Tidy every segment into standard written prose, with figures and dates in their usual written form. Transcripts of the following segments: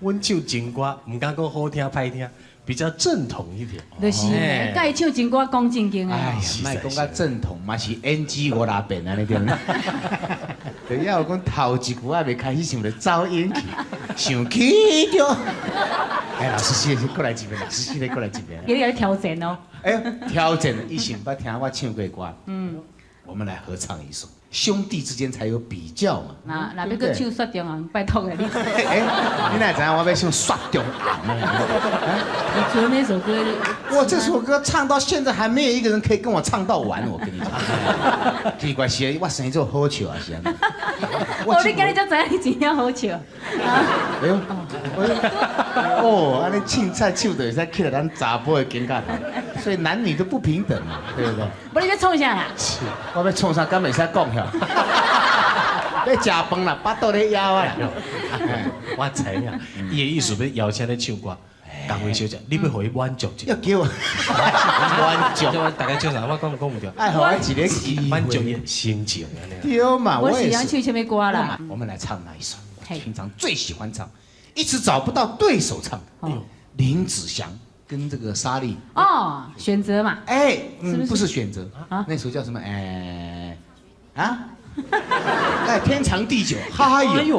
阮唱情歌，唔敢讲好听歹听，比较正统一点。就是，甲伊唱情歌讲正经诶。哎呀，莫讲甲正统，嘛是 NG 5-6遍安尼对吗？就要讲头一句还未开始想着走音去，想起着。哎，老师谢谢，过来一遍，老师谢谢，过来一遍。给你来挑战哦。哎，挑战，伊想捌听我唱过歌。我们来合唱一首，兄弟之间才有比较嘛。那要搁唱雪中红，拜托了你。哎，你哪知影我要唱雪中红？你除了那首歌，我这首歌唱到现在还没有一个人可以跟我唱到完，我跟你讲。奇怪是，我生做好笑啊是安尼。哦，你今日才知影你真正好笑。哎呦，哦，安尼凊彩唱就会使起来咱查甫的境界头，所以男女都不平等嘛，对不对？不，你要创啥啦？是，我要创啥？敢袂使讲遐？要食饭啦，巴肚咧枵啊啦。我知影，伊的意思要邀请你唱歌。江辉小姐，你要互伊满足一下。要叫我满足，叫我大家唱啥？我讲唔对。爱互我一个机会，满足伊心情安尼。对嘛，我喜欢唱什么歌啦？我们来唱那一首，我平常最喜欢唱，一直找不到对手唱。林子祥跟这个莎莉。哦，选择嘛。哎，不是选择啊，那首叫什么？哎，天长地久，哈哟。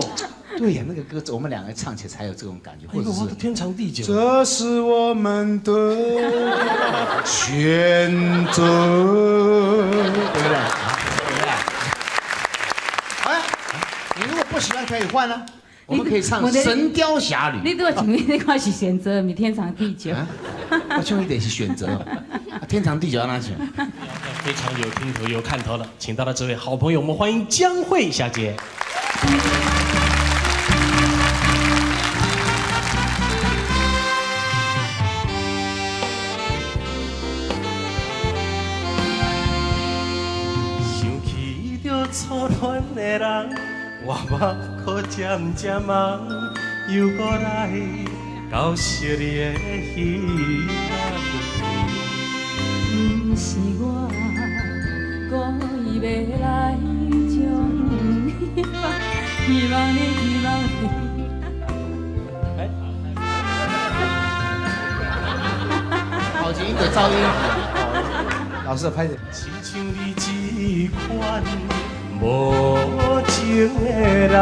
对呀，那个歌我们两个唱起来才有这种感觉，或者是天长地久。这是我们的选择，对不对？对不对？哎，你如果不喜欢可以换啊，我们可以唱《神雕侠侣》。你对我前面那块是选择，咪天长地久。我唱一点是选择，天长地久要哪选？非常有听头有看头了，请到了这位好朋友，我们欢迎江蕙小姐。初恋的人，我目眶渐渐蒙，又过来到昔日的彼岸。不是我故意要来将你放，希望你。好像一个噪音。老师拍的。亲像你这款。无情的人，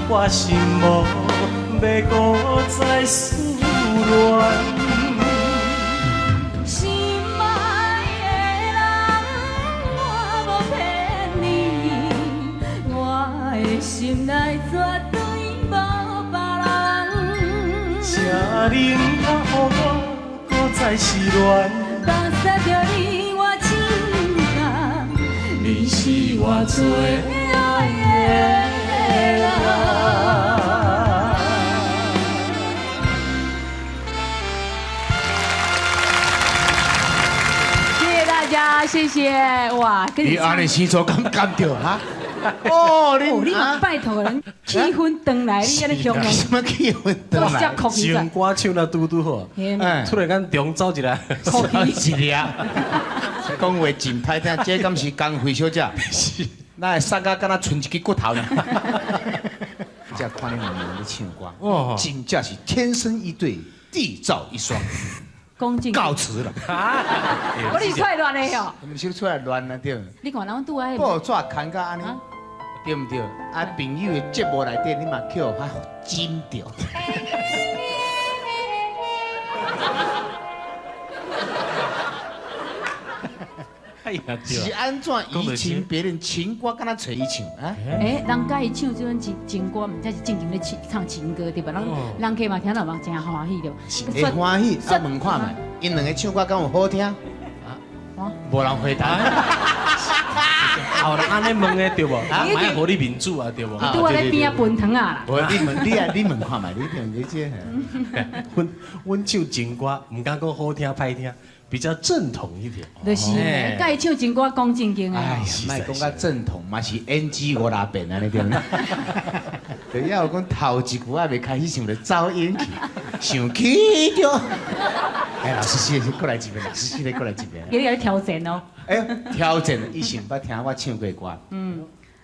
我心无要搁再思恋。心爱的人，我无骗你，我的心内绝对无别人。请恁莫予我搁再失恋。放下着你。你是我最爱的人。谢谢大家，谢谢哇！跟你安尼先做咁干掉哈？你嘛拜托人气氛转来，你安尼形容什么气氛转来？唱歌唱得嘟嘟好，突然间中走一来，一粒。讲话真歹听，这敢是江蕙小姐？是，那会杀到敢若剩一支骨头呢。这看你两个人咧唱歌，真正是天生一对，地造一双。告辞了。我你出来乱的哟。唔是出来乱啊对。你看咱拄爱。报纸看甲安尼，对唔对？啊，朋友的节目内底，你嘛叫较精着。是安怎移情别人情歌，敢若找伊唱啊？人甲伊唱这种情歌，唔才是正经咧唱情歌对吧？人客嘛听到嘛真欢喜对。会欢喜，啊问看卖，因两个唱歌敢有好听？无人回答。后人安尼问的对无？买互你面子啊对无？拄我咧边啊分汤啊啦。你问看卖，你这。阮唱情歌，唔敢讲好听歹听。比较正统一点，就是，甲伊唱情歌讲正经诶。哎呀，莫讲甲正统，嘛是 NG 5-6遍安尼对吗？就要讲头一句还未开始想着走音去，想起着。哎，老师谢谢，过来一遍，老师谢谢，过来一遍。给你来挑战哦。哎，挑战，伊想捌听我唱过歌。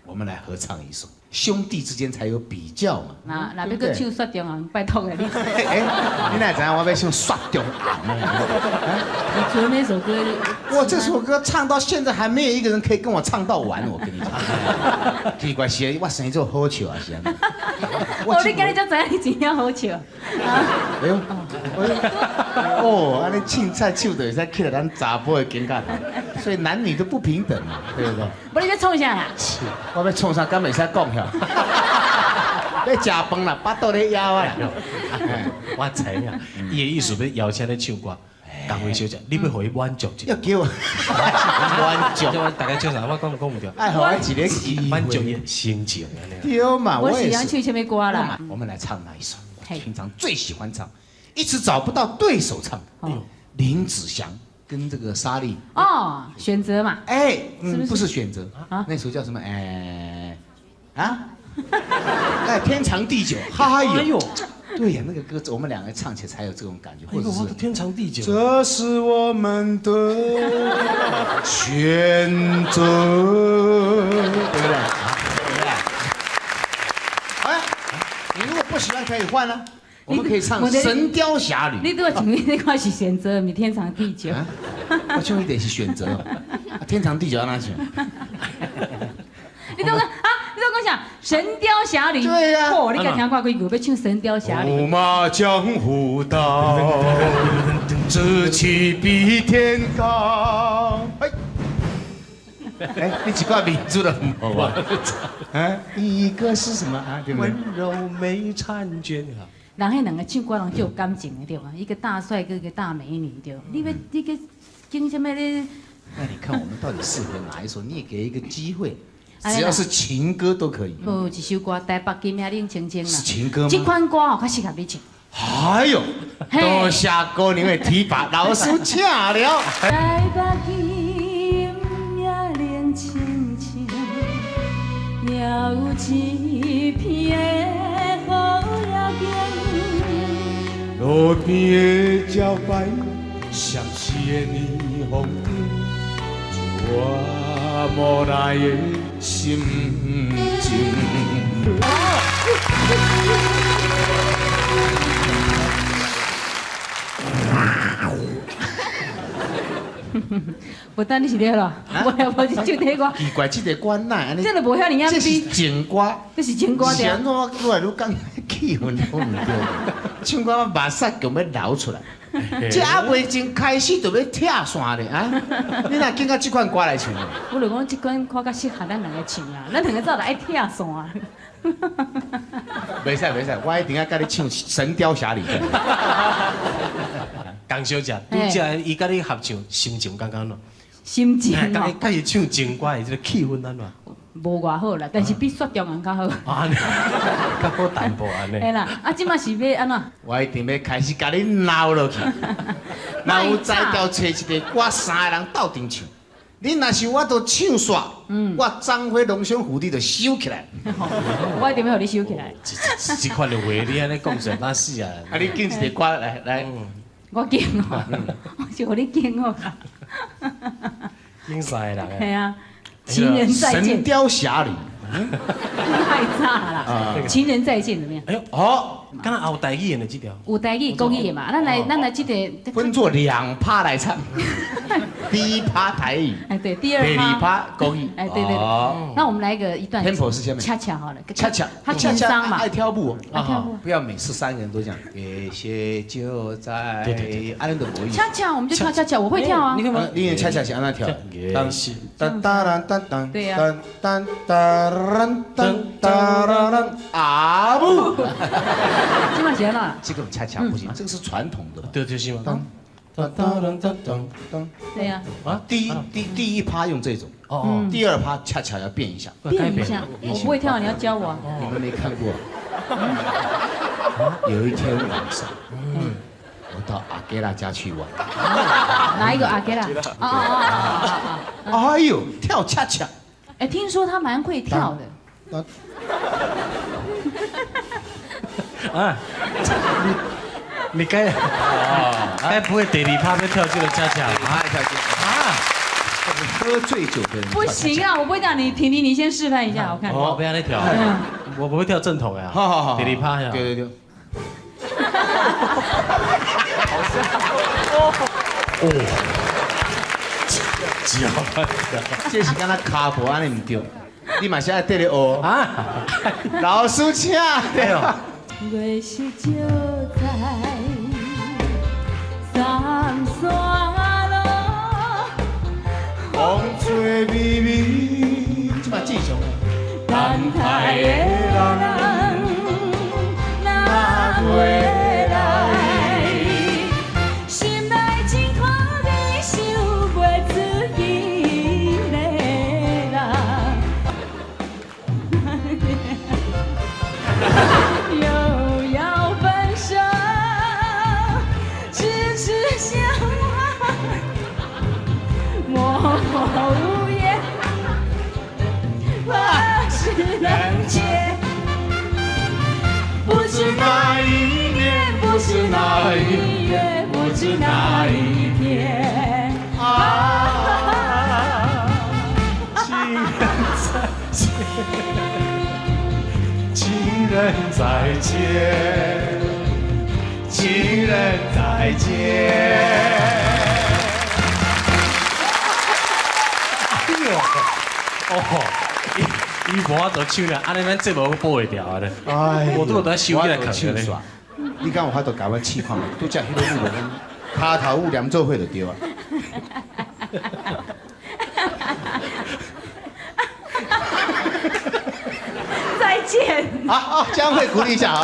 我们来合唱一首，兄弟之间才有比较嘛。那要搁唱雪中红，拜托了你。你哪知道我要唱雪中红？你除了那首歌，我这首歌唱到现在还没有一个人可以跟我唱到完，我跟你讲。奇怪是，我生做好笑啊是安尼。你今日才知影你真正好笑。哎呦，安尼凊彩唱就会使起来咱查甫的境界，所以男女都不平等嘛，对不对？不，你在创啥呀？我要创啥，敢袂使讲遐？要食饭啦，巴肚咧枵啊！我知影，伊的意思要邀请你唱歌。江惠小姐，你要互伊满足一下。要叫我满足，我大家唱啥？我讲唔对。爱互我一个机会，满足伊心情安尼。对嘛，我喜也是。欢唱什么歌啦？我们来唱哪一首？我平常最喜欢唱，一直找不到对手唱。林子祥跟这个莎莉。哦，选择嘛。不是选择啊，那首叫什么？天长地久，哎呦，对呀，那个歌我们两个唱起来才有这种感觉，或者是天长地久。这是我们的选择，对不对？你如果不喜欢可以换啊，我们可以唱《神雕侠侣》。你对我前面那块是选择，咪天长地久。我唱一点是选择，天长地久要哪选？你都讲《神雕侠侣》。对呀。你敢听看几句要唱《神雕侠侣》？五马江湖道，志气比天高。你几挂名字了？好吧。一个是什么啊？对不对？温柔没婵娟啊。人迄两个唱歌人就有感情的对吧？一个大帅哥，一个大美女对。你个经什么咧？那你看我们到底适合哪一首？你也给一个机会。只要是情歌都可以。有一首歌《台北金领青青》啦。是情歌吗？这款歌较适合你唱。哎呦，多谢姑娘的提拔，老师请了。台北金领青青，也有一片的好夜景。路边的招牌，像是霓虹灯。我无来的心情。无等你是了咯，我是唱这歌。奇怪，这个歌哪安尼？这个无遐尼这是情歌。这是情歌对。是我愈来愈讲气氛好唔对，唱歌目屎强要流出来。这还未真开始就要拆线咧啊！你哪拣到这款歌来唱？我就讲这款歌较适合咱两个唱啊，咱两个早就爱拆线。袂使，我一定要跟你唱《神雕侠侣》。江小姐，拄则伊甲你合唱，心情刚刚咯。心情哦。甲伊唱情歌，伊这个气氛安怎？无偌好啦，但是比雪中红较好。啊，较好淡薄安尼。嘿啦，即马是要安怎？我一定要开始甲你闹落去。若有才调找一个我三个人斗阵唱，你若是我都唱煞，我张飞龙兄虎弟就收起来。我一定要互你收起来。这款的话，你安尼讲实哪死啊？啊，你拣一个歌来。我拣哦，我是互你拣哦。拣三个人。系啊。情人再见，神雕侠侣，太差啦！情人再见怎么样？哎呦，好，刚才有台语演的这条，有台语、国语的嘛？咱来这个分作2趴来唱，第1趴台语，对，第2趴国语，对。那我们来一段 tempo 是下面恰恰好了，恰，他情商嘛，爱跳舞，爱跳舞，不要每次3个人都讲，谢谢就在，对，安尼都无意思。恰恰，我们就跳恰恰，我会跳啊。你看嘛，你演恰恰是安那跳，当当当当，对呀，当当当当啊不，这么行了。这个恰恰不行，这个是传统的。对，就是嘛。当当当当当。对呀。啊，第1趴用这种，第2趴恰恰要变一下。变一下，我不会跳，你要教我。你们没看过？有一天晚上，我到阿给拉家去玩。哪一个阿给拉？哎呦，跳恰恰！哎，听说他蛮会跳的。啊，你该不会第2趴要跳这个恰恰？跳这个啊！喝醉酒的人不行啊，我不会跳，你婷婷，你先示范一下，我看。哦，不要再跳，我不会跳正统呀。好好好，给你趴下。对对对。哦，脚，这是敢若卡步安尼唔对，你嘛是爱对咧学啊！老师请。哎呦，月是照在三山路，风吹微微，即嘛正常。等待的人若袂来，心内真看你想袂出伊个人。又要分手，痴痴相望，默默无言，何时能解？不知哪一年，不知哪一月，不知哪一天。情人再见，情人再见。哎呦，哦，伊无法度唱了，安尼咱节目播会掉咧。哎，我都在收起来看唱咧。你敢有法度甲我试看觅？拄则迄个舞无，骹头舞连做伙就对啊。再见。好，将会鼓励一下啊。